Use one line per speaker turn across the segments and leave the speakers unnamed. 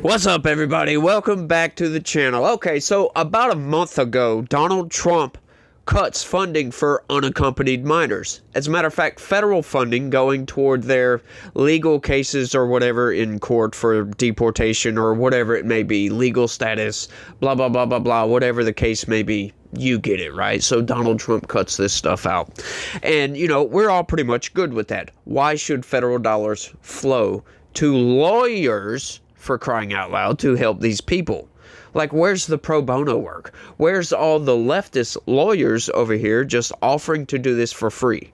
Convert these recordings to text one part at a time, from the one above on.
What's up, everybody? Welcome back to the channel. Okay, so about a month ago, Donald Trump cuts funding for unaccompanied minors. As a matter of fact, federal funding going toward their legal cases or whatever in court for deportation or whatever it may be, legal status, blah, blah, blah, blah, blah, whatever the case may be. You get it, right? So Donald Trump cuts this stuff out. And, we're all pretty much good with that. Why should federal dollars flow to lawyers, for crying out loud, to help these people? Like, where's the pro bono work? Where's all the leftist lawyers over here just offering to do this for free?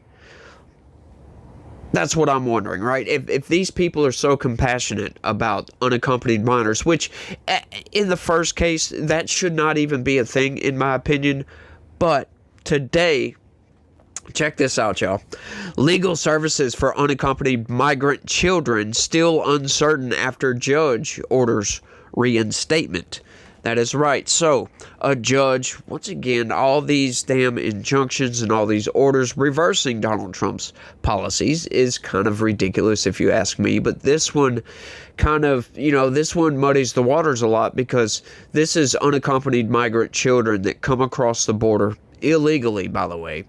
That's what I'm wondering, right? If these people are so compassionate about unaccompanied minors, which in the first case, that should not even be a thing, in my opinion. But today, check this out, y'all. Legal services for unaccompanied migrant children still uncertain after judge orders reinstatement. That is right. So, a judge, once again, all these damn injunctions and all these orders reversing Donald Trump's policies is kind of ridiculous if you ask me. But this one kind of, this one muddies the waters a lot because this is unaccompanied migrant children that come across the border illegally, by the way.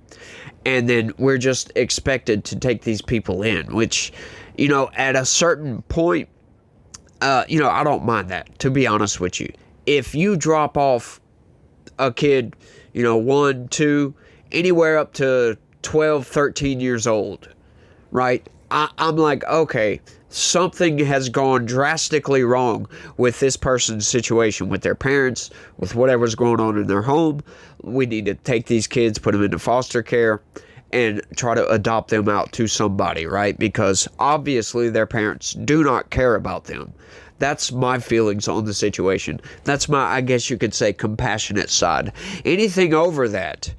And then we're just expected to take these people in, which, at a certain point, I don't mind that, to be honest with you. If you drop off a kid, 1, 2, anywhere up to 12, 13 years old, right? I'm like, okay, something has gone drastically wrong with this person's situation, with their parents, with whatever's going on in their home. We need to take these kids, put them into foster care, and try to adopt them out to somebody, right? Because obviously their parents do not care about them. That's my feelings on the situation. That's my, I guess you could say, compassionate side. Anything over that,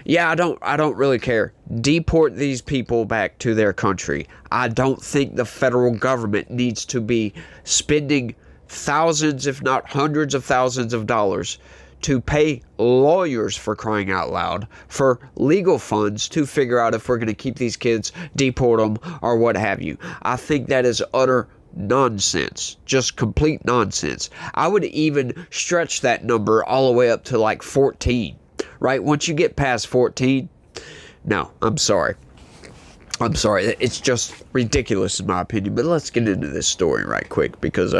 yeah, I don't really care. Deport these people back to their country. I don't think the federal government needs to be spending thousands, if not hundreds of thousands of dollars to pay lawyers, for crying out loud, for legal funds to figure out if we're going to keep these kids, deport them, or what have you. I think that is utter nonsense. Just complete nonsense. I would even stretch that number all the way up to like 14, right? Once you get past 14, no, I'm sorry. It's just ridiculous in my opinion. But let's get into this story right quick because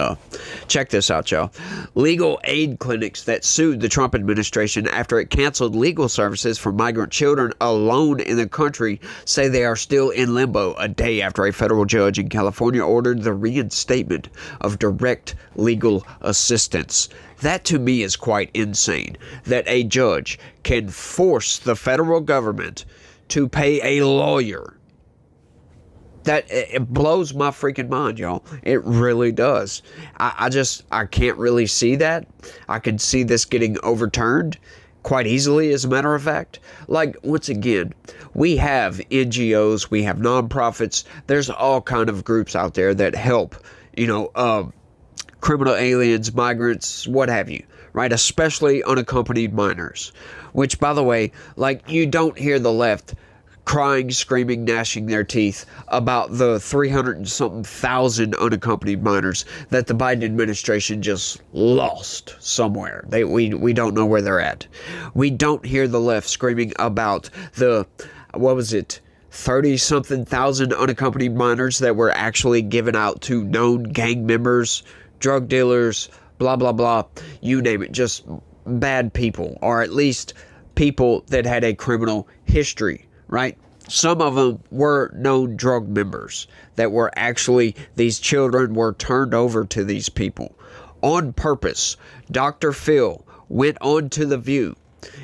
check this out, y'all. Legal aid clinics that sued the Trump administration after it canceled legal services for migrant children alone in the country say they are still in limbo a day after a federal judge in California ordered the reinstatement of direct legal assistance. That to me is quite insane, that a judge can force the federal government to pay a lawyer. That it blows my freaking mind, y'all. It really does. I can't really see that. I can see this getting overturned quite easily, as a matter of fact. Like, once again, we have NGOs, we have nonprofits. There's all kind of groups out there that help, criminal aliens, migrants, what have you, right? Especially unaccompanied minors. Which, by the way, like, you don't hear the left crying, screaming, gnashing their teeth about the 300 and something thousand unaccompanied minors that the Biden administration just lost somewhere. We don't know where they're at. We don't hear the left screaming about the, 30-something thousand unaccompanied minors that were actually given out to known gang members, drug dealers, blah, blah, blah, you name it, just bad people, or at least people that had a criminal history. Right? Some of them were known drug members that were actually, these children were turned over to these people on purpose. Dr. Phil went on to The View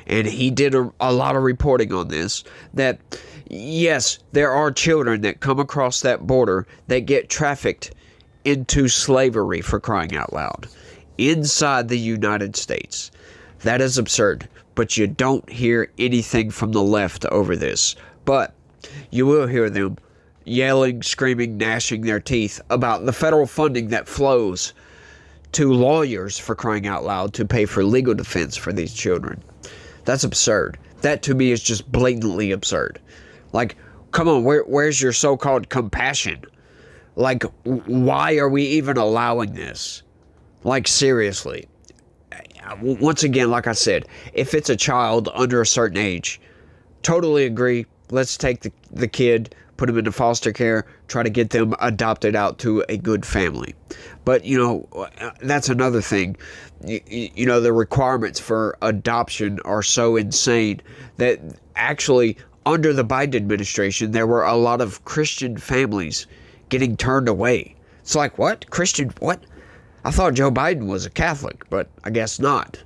and he did a lot of reporting on this, that yes, there are children that come across that border that get trafficked into slavery, for crying out loud, inside the United States. That is absurd. But you don't hear anything from the left over this. But you will hear them yelling, screaming, gnashing their teeth about the federal funding that flows to lawyers, for crying out loud, to pay for legal defense for these children. That's absurd. That to me is just blatantly absurd. Like, come on, where's your so-called compassion? Like, why are we even allowing this? Like, seriously. Once again, like I said, if it's a child under a certain age, totally agree. Let's take the kid, put him into foster care, try to get them adopted out to a good family. But, that's another thing. The requirements for adoption are so insane that actually under the Biden administration, there were a lot of Christian families getting turned away. It's like, what? Christian, what? I thought Joe Biden was a Catholic, but I guess not.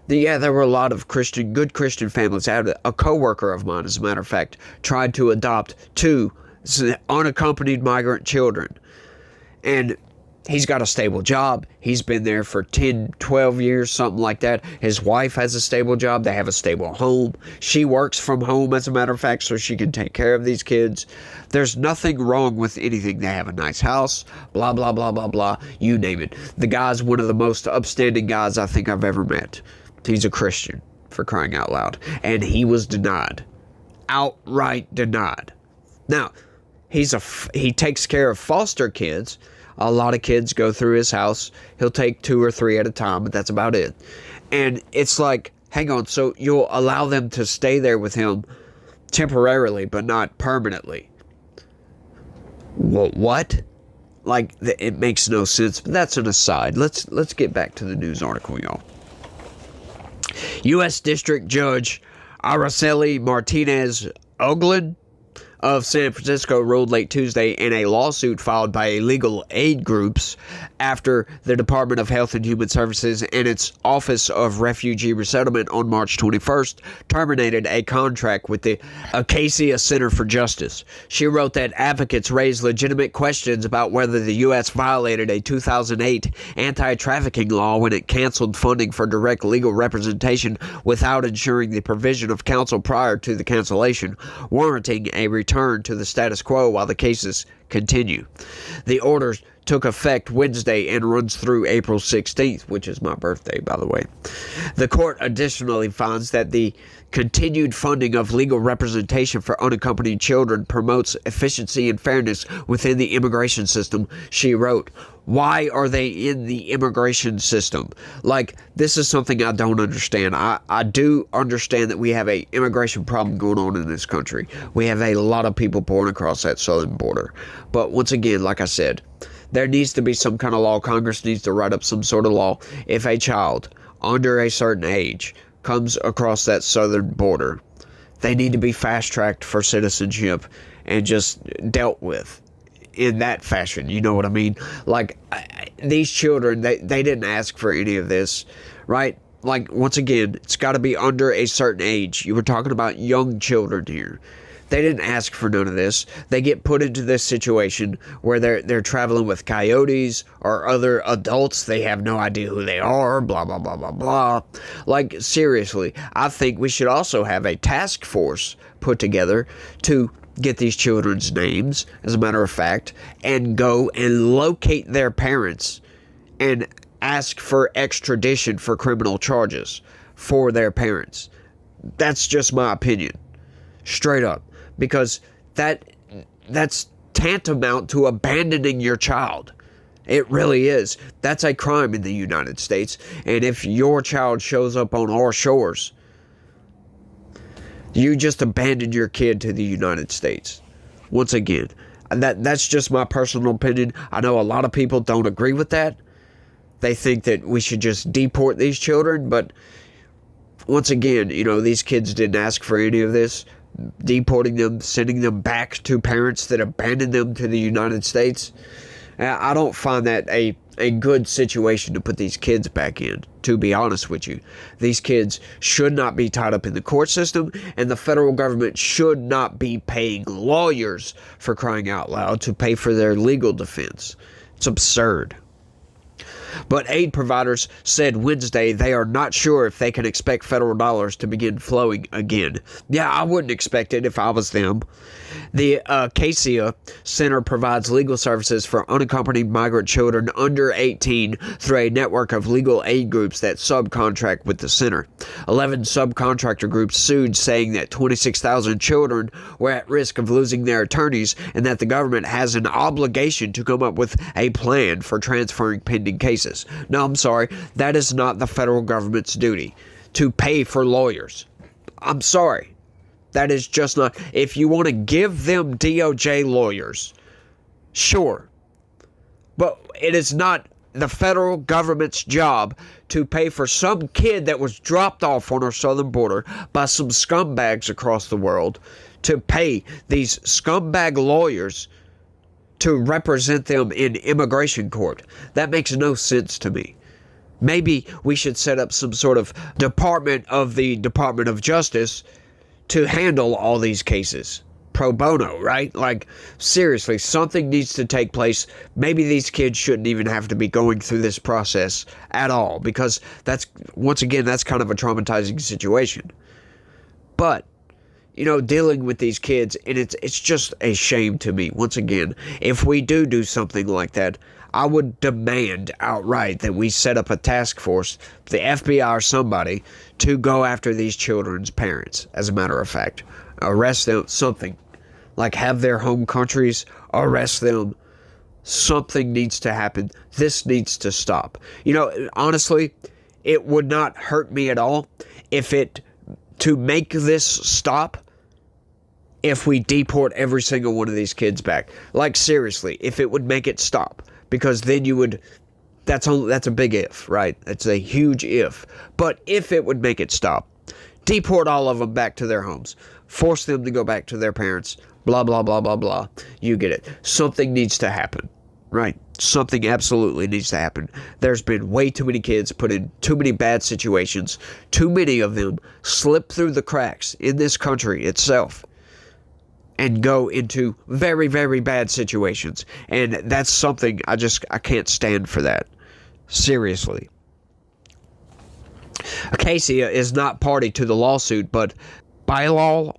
There were a lot of good Christian families. I had a coworker of mine, as a matter of fact, tried to adopt 2 unaccompanied migrant children. And he's got a stable job. He's been there for 10, 12 years, something like that. His wife has a stable job. They have a stable home. She works from home, as a matter of fact, so she can take care of these kids. There's nothing wrong with anything. They have a nice house, blah, blah, blah, blah, blah. You name it. The guy's one of the most upstanding guys I think I've ever met. He's a Christian, for crying out loud. And he was denied. Outright denied. Now, he takes care of foster kids. A lot of kids go through his house. He'll take 2 or 3 at a time, but that's about it. And it's like, hang on, so you'll allow them to stay there with him temporarily, but not permanently. What? Like, it makes no sense, but that's an aside. Let's get back to the news article, y'all. U.S. District Judge Araceli Martinez Oglin of San Francisco ruled late Tuesday in a lawsuit filed by legal aid groups after the Department of Health and Human Services and its Office of Refugee Resettlement on March 21st terminated a contract with the Acacia Center for Justice. She wrote that advocates raised legitimate questions about whether the U.S. violated a 2008 anti-trafficking law when it canceled funding for direct legal representation without ensuring the provision of counsel prior to the cancellation, warranting a return to the status quo while the cases continue. The order took effect Wednesday and runs through April 16th, which is my birthday, by the way. The court additionally finds that the continued funding of legal representation for unaccompanied children promotes efficiency and fairness within the immigration system, she wrote. Why are they in the immigration system? Like, this is something I don't understand. I do understand that we have a immigration problem going on in this country. We have a lot of people pouring across that southern border. But once again, like I said, there needs to be some kind of law. Congress needs to write up some sort of law. If a child under a certain age comes across that southern border, they need to be fast-tracked for citizenship and just dealt with in that fashion. You know what I mean? Like, these children, they didn't ask for any of this, right? Like, once again, it's got to be under a certain age. You were talking about young children here. They didn't ask for none of this. They get put into this situation where they're traveling with coyotes or other adults. They have no idea who they are, blah, blah, blah, blah, blah. Like, seriously, I think we should also have a task force put together to get these children's names, as a matter of fact, and go and locate their parents and ask for extradition for criminal charges for their parents. That's just my opinion. Straight up. Because that's tantamount to abandoning your child. It really is. That's a crime in the United States. And if your child shows up on our shores, you just abandoned your kid to the United States. Once again, that's just my personal opinion. I know a lot of people don't agree with that. They think that we should just deport these children. But once again, these kids didn't ask for any of this. Deporting them, sending them back to parents that abandoned them to the United States. I don't find that a good situation to put these kids back in, to be honest with you. These kids should not be tied up in the court system, and the federal government should not be paying lawyers, for crying out loud, to pay for their legal defense. It's absurd. But aid providers said Wednesday they are not sure if they can expect federal dollars to begin flowing again. Yeah, I wouldn't expect it if I was them. The Acacia Center provides legal services for unaccompanied migrant children under 18 through a network of legal aid groups that subcontract with the center. 11 subcontractor groups sued, saying that 26,000 children were at risk of losing their attorneys and that the government has an obligation to come up with a plan for transferring pending cases. cases. No, I'm sorry. That is not the federal government's duty to pay for lawyers. I'm sorry. That is just not. If you want to give them DOJ lawyers, sure. But it is not the federal government's job to pay for some kid that was dropped off on our southern border by some scumbags across the world, to pay these scumbag lawyers to represent them in immigration court. That makes no sense to me. Maybe we should set up some sort of department of the Department of Justice to handle all these cases. Pro bono, right? Like, seriously, something needs to take place. Maybe these kids shouldn't even have to be going through this process at all, because that's, once again, that's kind of a traumatizing situation. But, you know, dealing with these kids, and it's just a shame to me. Once again, if we do something like that, I would demand outright that we set up a task force, the FBI or somebody, to go after these children's parents, as a matter of fact. Arrest them, something. Like, have their home countries arrest them. Something needs to happen. This needs to stop. You know, honestly, it would not hurt me at all to make this stop, if we deport every single one of these kids back. Like, seriously, if it would make it stop. Because then you would, that's a big if, right? It's a huge if. But if it would make it stop, deport all of them back to their homes. Force them to go back to their parents. Blah, blah, blah, blah, blah. You get it. Something needs to happen, right? Something absolutely needs to happen. There's been way too many kids put in too many bad situations. Too many of them slip through the cracks in this country itself and go into very, very bad situations. And that's something I can't stand for that. Seriously. Acacia is not party to the lawsuit, but Bilal,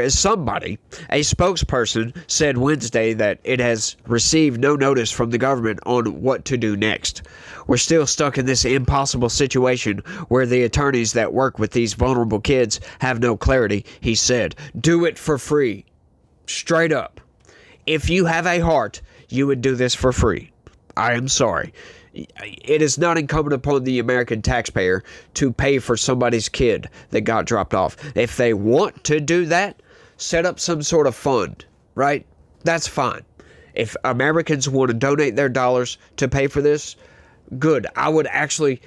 somebody, a spokesperson, said Wednesday that it has received no notice from the government on what to do next. We're still stuck in this impossible situation where the attorneys that work with these vulnerable kids have no clarity, he said. Do it for free. Straight up. If you have a heart, you would do this for free. I am sorry. It is not incumbent upon the American taxpayer to pay for somebody's kid that got dropped off. If they want to do that, set up some sort of fund, right? That's fine. If Americans want to donate their dollars to pay for this, good. I would actually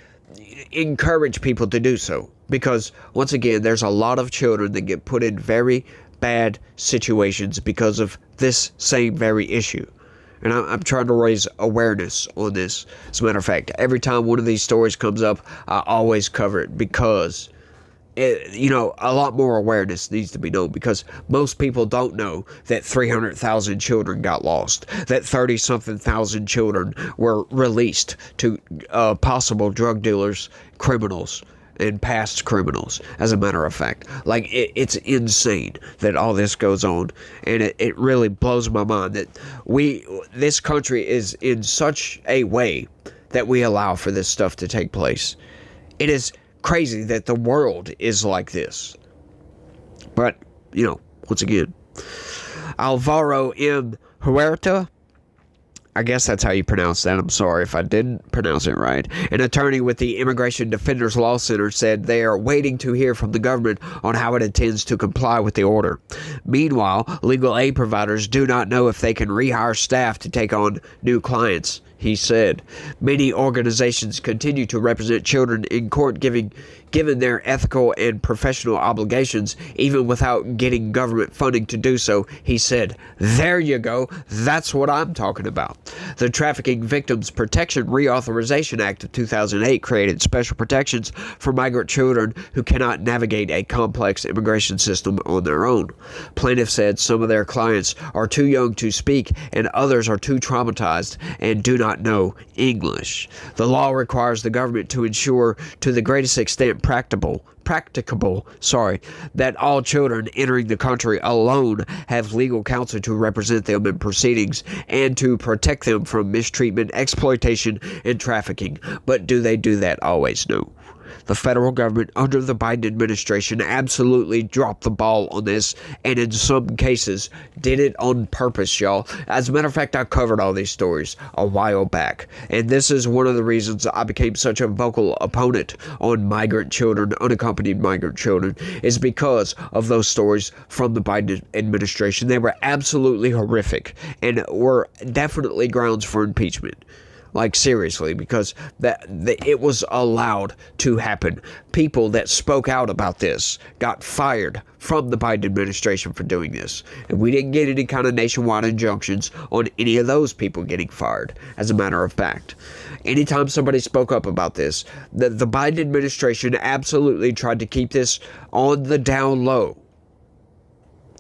encourage people to do so, because once again, there's a lot of children that get put in very bad situations because of this same very issue. And I'm trying to raise awareness on this. As a matter of fact, every time one of these stories comes up, I always cover it, because a lot more awareness needs to be known, because most people don't know that 300,000 children got lost, that 30-something thousand children were released to possible drug dealers, criminals, and past criminals, as a matter of fact. Like, it's insane that all this goes on, and it really blows my mind that this country is in such a way that we allow for this stuff to take place. It is crazy that the world is like this. But, once again, Alvaro M. Huerta, I guess that's how you pronounce that. I'm sorry if I didn't pronounce it right. An attorney with the Immigration Defenders Law Center said they are waiting to hear from the government on how it intends to comply with the order. Meanwhile, legal aid providers do not know if they can rehire staff to take on new clients, he said. Many organizations continue to represent children in court given their ethical and professional obligations, even without getting government funding to do so, he said. There you go. That's what I'm talking about. The Trafficking Victims Protection Reauthorization Act of 2008 created special protections for migrant children who cannot navigate a complex immigration system on their own. Plaintiffs said some of their clients are too young to speak and others are too traumatized and do not know English. The law requires the government to ensure to the greatest extent practicable, that all children entering the country alone have legal counsel to represent them in proceedings and to protect them from mistreatment, exploitation, and trafficking. But do they do that always? No. The federal government under the Biden administration absolutely dropped the ball on this, and in some cases did it on purpose, y'all. As a matter of fact, I covered all these stories a while back, and this is one of the reasons I became such a vocal opponent on migrant children, unaccompanied migrant children, is because of those stories from the Biden administration. They were absolutely horrific and were definitely grounds for impeachment. Like, seriously, because it was allowed to happen. People that spoke out about this got fired from the Biden administration for doing this. And we didn't get any kind of nationwide injunctions on any of those people getting fired, as a matter of fact. Anytime somebody spoke up about this, the Biden administration absolutely tried to keep this on the down low.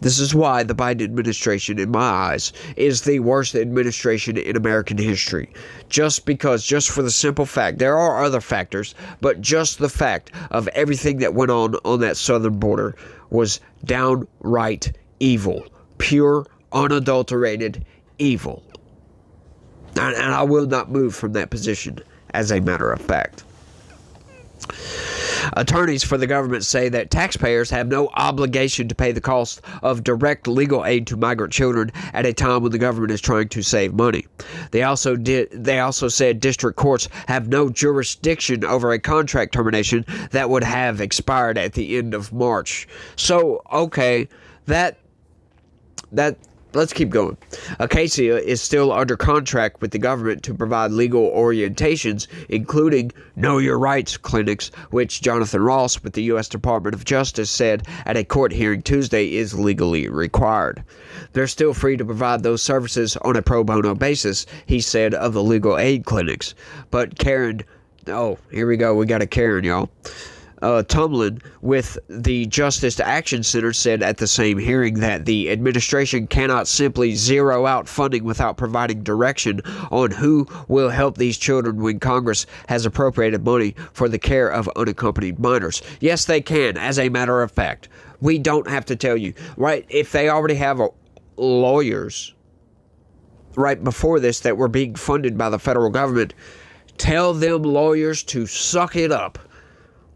This is why the Biden administration, in my eyes, is the worst administration in American history. Just for the simple fact, there are other factors, but just the fact of everything that went on that southern border was downright evil. Pure, unadulterated evil. And I will not move from that position, as a matter of fact. Attorneys for the government say that taxpayers have no obligation to pay the cost of direct legal aid to migrant children at a time when the government is trying to save money. They also said district courts have no jurisdiction over a contract termination that would have expired at the end of March. So, okay, let's keep going. Acacia is still under contract with the government to provide legal orientations, including Know Your Rights clinics, which Jonathan Ross with the U.S. Department of Justice said at a court hearing Tuesday is legally required. They're still free to provide those services on a pro bono basis, he said of the legal aid clinics. But Karen, here we go, we got a Karen, y'all. Tumlin with the Justice Action Center said at the same hearing that the administration cannot simply zero out funding without providing direction on who will help these children when Congress has appropriated money for the care of unaccompanied minors. Yes, they can, as a matter of fact. We don't have to tell you, right? If they already have lawyers right before this that were being funded by the federal government, tell them lawyers to suck it up.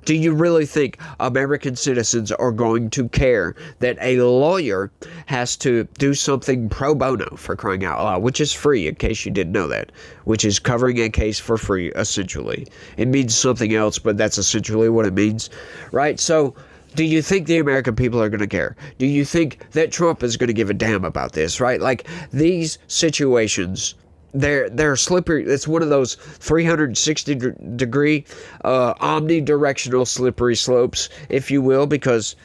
Do you really think American citizens are going to care that a lawyer has to do something pro bono, for crying out loud, which is free, in case you didn't know that, which is covering a case for free, essentially. It means something else, but that's essentially what it means, right? So, do you think the American people are going to care? Do you think that Trump is going to give a damn about this, right? Like, these situations, they're slippery. It's one of those 360-degree omnidirectional slippery slopes, if you will, because,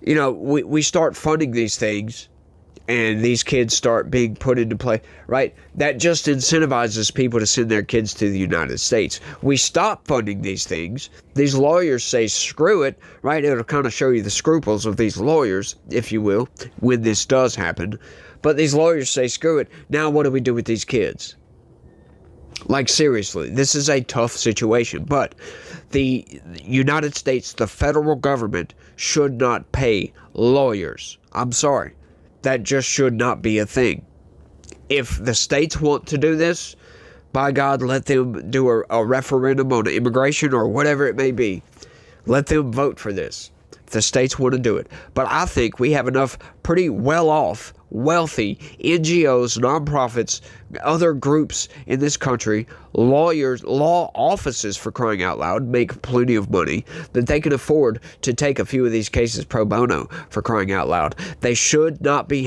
you know, we start funding these things and these kids start being put into play, right? That just incentivizes people to send their kids to the United States. We stop funding these things. These lawyers say, screw it, right? It'll kind of show you the scruples of these lawyers, if you will, when this does happen. But these lawyers say, screw it. Now what do we do with these kids? Like, seriously, this is a tough situation. But the United States, the federal government, should not pay lawyers. I'm sorry. That just should not be a thing. If the states want to do this, by God, let them do a referendum on immigration or whatever it may be. Let them vote for this. If the states want to do it. But I think we have enough pretty well-off, wealthy NGOs, nonprofits, other groups in this country, lawyers, law offices, for crying out loud, make plenty of money, that they can afford to take a few of these cases pro bono, for crying out loud. They should not be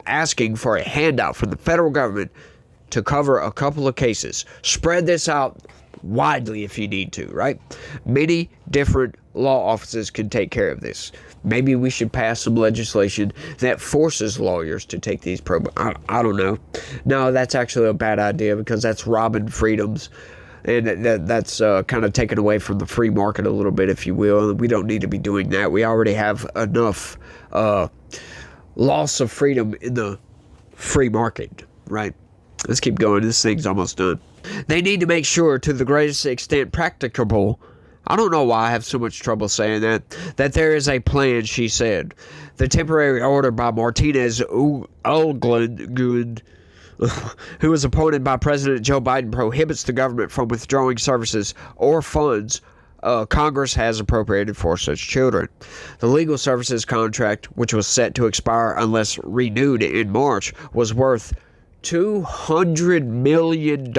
asking for a handout from the federal government to cover a couple of cases. Spread this out widely if you need to, right? Many different law offices can take care of this. Maybe we should pass some legislation that forces lawyers to take these I don't know. No, that's actually a bad idea because that's robbing freedoms. And that's kind of taken away from the free market a little bit, if you will. We don't need to be doing that. We already have enough loss of freedom in the free market, right? Let's keep going. This thing's almost done. They need to make sure, to the greatest extent practicable, I don't know why I have so much trouble saying that there is a plan, she said. The temporary order by Martinez Uglund, who was appointed by President Joe Biden, prohibits the government from withdrawing services or funds Congress has appropriated for such children. The legal services contract, which was set to expire unless renewed in March, was worth $200 million,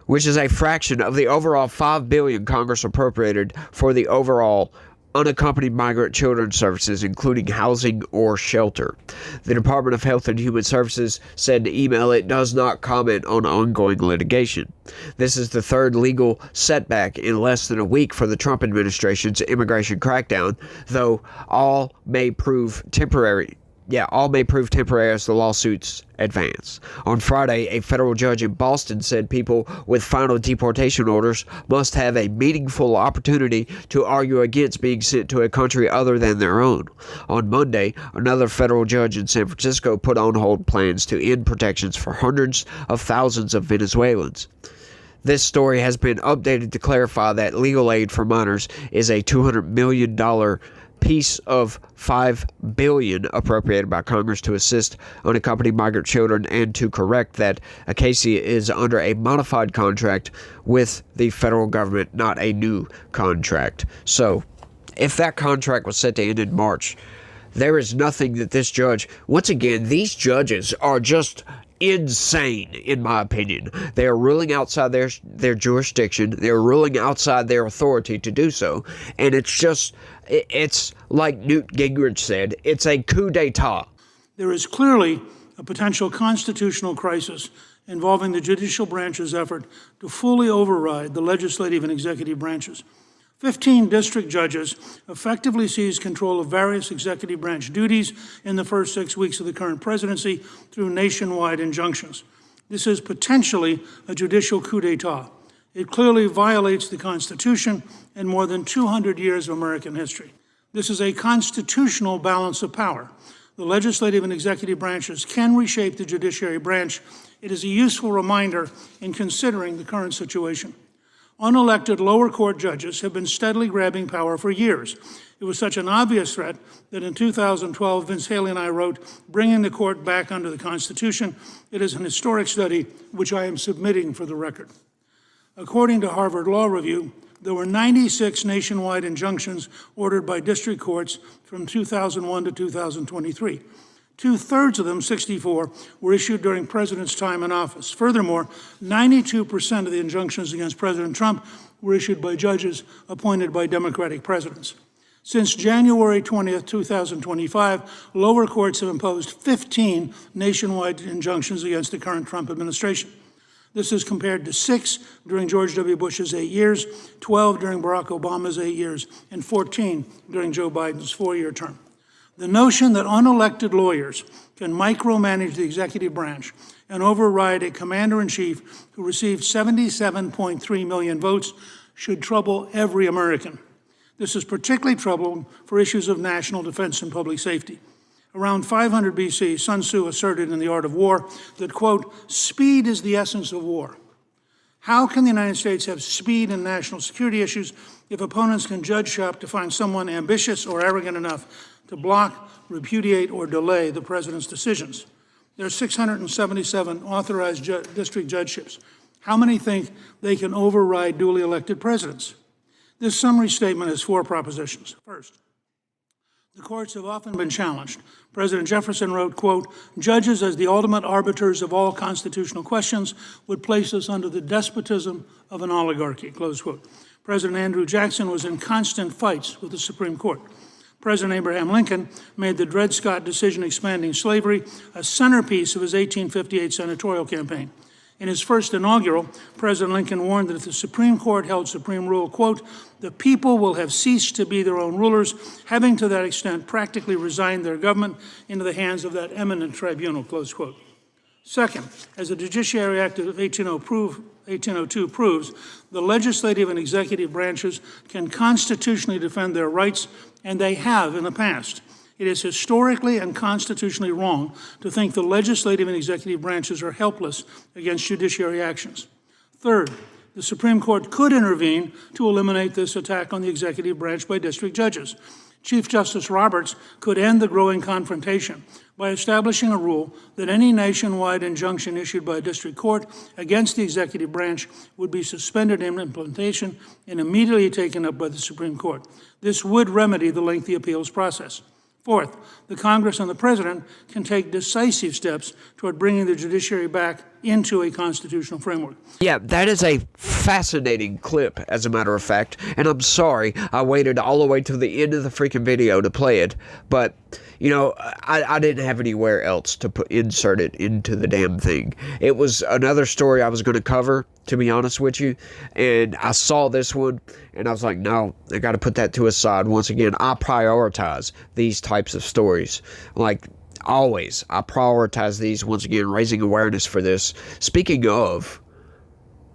which is a fraction of the overall $5 billion Congress appropriated for the overall unaccompanied migrant children services, including housing or shelter. The Department of Health and Human Services said in email it does not comment on ongoing litigation. This is the third legal setback in less than a week for the Trump administration's immigration crackdown, though all may prove temporary as the lawsuits advance. On Friday, a federal judge in Boston said people with final deportation orders must have a meaningful opportunity to argue against being sent to a country other than their own. On Monday, another federal judge in San Francisco put on hold plans to end protections for hundreds of thousands of Venezuelans. This story has been updated to clarify that legal aid for minors is a $200 million piece of $5 billion appropriated by Congress to assist unaccompanied migrant children, and to correct that Acacia is under a modified contract with the federal government, not a new contract. So, if that contract was set to end in March, there is nothing that this judge, once again, these judges are just insane, in my opinion. They are ruling outside their jurisdiction. They're ruling outside their authority to do so. And it's like Newt Gingrich said, it's a coup d'etat.
There is clearly a potential constitutional crisis involving the judicial branch's effort to fully override the legislative and executive branches. 15 district judges effectively seized control of various executive branch duties in the first 6 weeks of the current presidency through nationwide injunctions. This is potentially a judicial coup d'etat. It clearly violates the Constitution and more than 200 years of American history. This is a constitutional balance of power. The legislative and executive branches can reshape the judiciary branch. It is a useful reminder in considering the current situation. Unelected lower court judges have been steadily grabbing power for years. It was such an obvious threat that in 2012, Vince Haley and I wrote, "Bringing the Court Back Under the Constitution." It is an historic study which I am submitting for the record. According to Harvard Law Review, there were 96 nationwide injunctions ordered by district courts from 2001 to 2023. Two-thirds of them, 64, were issued during President's time in office. Furthermore, 92% of the injunctions against President Trump were issued by judges appointed by Democratic presidents. Since January 20th, 2025, lower courts have imposed 15 nationwide injunctions against the current Trump administration. This is compared to 6 during George W. Bush's 8 years, 12 during Barack Obama's 8 years, and 14 during Joe Biden's 4-year term. The notion that unelected lawyers can micromanage the executive branch and override a commander-in-chief who received 77.3 million votes should trouble every American. This is particularly troubling for issues of national defense and public safety. Around 500 BC, Sun Tzu asserted in The Art of War that, quote, "Speed is the essence of war." How can the United States have speed in national security issues if opponents can judge shop to find someone ambitious or arrogant enough to block, repudiate, or delay the president's decisions? There are 677 authorized district judgeships. How many think they can override duly elected presidents? This summary statement has 4 propositions. First, the courts have often been challenged. President Jefferson wrote, quote, "Judges as the ultimate arbiters of all constitutional questions would place us under the despotism of an oligarchy," close quote. President Andrew Jackson was in constant fights with the Supreme Court. President Abraham Lincoln made the Dred Scott decision expanding slavery a centerpiece of his 1858 senatorial campaign. In his first inaugural, President Lincoln warned that if the Supreme Court held supreme rule, quote, "the people will have ceased to be their own rulers, having to that extent practically resigned their government into the hands of that eminent tribunal," close quote. Second, as the Judiciary Act of 1802 proves, the legislative and executive branches can constitutionally defend their rights, and they have in the past. It is historically and constitutionally wrong to think the legislative and executive branches are helpless against judiciary actions. Third, the Supreme Court could intervene to eliminate this attack on the executive branch by district judges. Chief Justice Roberts could end the growing confrontation by establishing a rule that any nationwide injunction issued by a district court against the executive branch would be suspended in implementation and immediately taken up by the Supreme Court. This would remedy the lengthy appeals process. Fourth, the Congress and the President can take decisive steps toward bringing the judiciary back into a constitutional framework.
Yeah, that is a fascinating clip, as a matter of fact, and I'm sorry I waited all the way to the end of the freaking video to play it, but, you know, I didn't have anywhere else to insert it into the damn thing. It was another story I was going to cover, to be honest with you, and I saw this one, and I was like, no, I got to put that to a side. Once again, I prioritize these types of stories, like, always. I prioritize these, once again, raising awareness for this. Speaking of,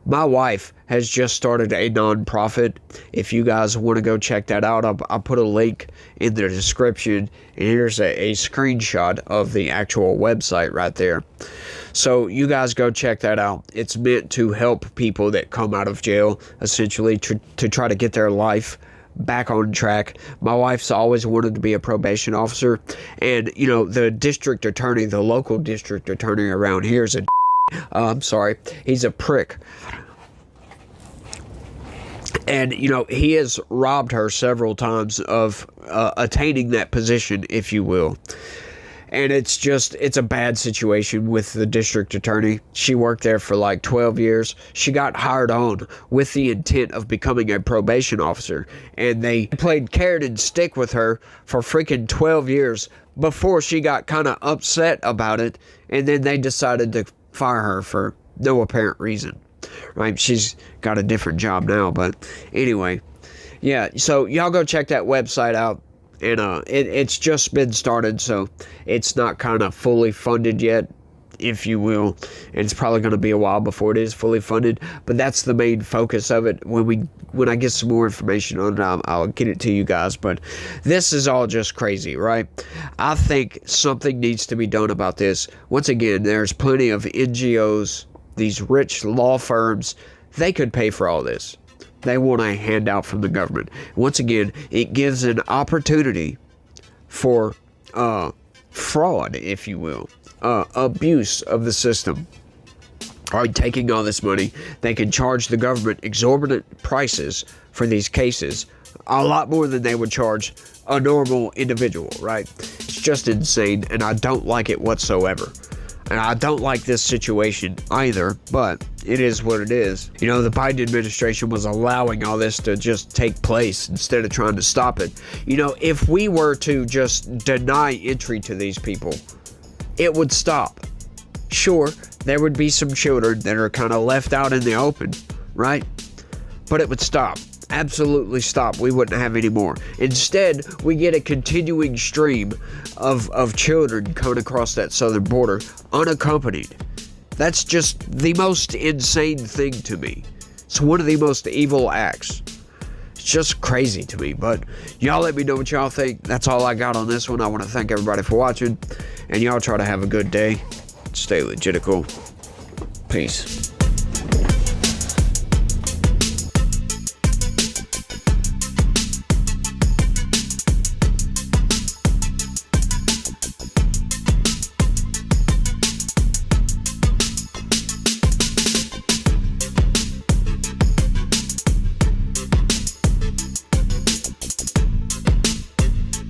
my wife has just started a nonprofit. If you guys want to go check that out, I'll put a link in the description. And here's a screenshot of the actual website right there. So you guys go check that out. It's meant to help people that come out of jail, essentially, to try to get their life back on track. My wife's always wanted to be a probation officer, and you know, the district attorney, the local district attorney around here is he's a prick, and you know, he has robbed her several times of attaining that position, if you will. And it's a bad situation with the district attorney. She worked there for like 12 years. She got hired on with the intent of becoming a probation officer. And they played carrot and stick with her for freaking 12 years before she got kind of upset about it. And then they decided to fire her for no apparent reason. Right? She's got a different job now. But anyway, yeah. So y'all go check that website out. And it's just been started, so it's not kind of fully funded yet, if you will. And it's probably going to be a while before it is fully funded. But that's the main focus of it. When I get some more information on it, I'll get it to you guys. But this is all just crazy, right? I think something needs to be done about this. Once again, there's plenty of NGOs, these rich law firms. They could pay for all this. They want a handout from the government. Once again, it gives an opportunity for fraud, if you will, abuse of the system. By taking all this money, they can charge the government exorbitant prices for these cases, a lot more than they would charge a normal individual, right? It's just insane, and I don't like it whatsoever. And I don't like this situation either, but it is what it is. You know, the Biden administration was allowing all this to just take place instead of trying to stop it. You know, if we were to just deny entry to these people, it would stop. Sure, there would be some children that are kind of left out in the open, right? But it would stop. Absolutely stop. We wouldn't have any more. Instead, we get a continuing stream of children coming across that southern border unaccompanied. That's just the most insane thing to me. It's one of the most evil acts. It's just crazy to me. But y'all let me know what y'all think. That's all I got on this one. I want to thank everybody for watching. And y'all try to have a good day. Stay legitical. Peace.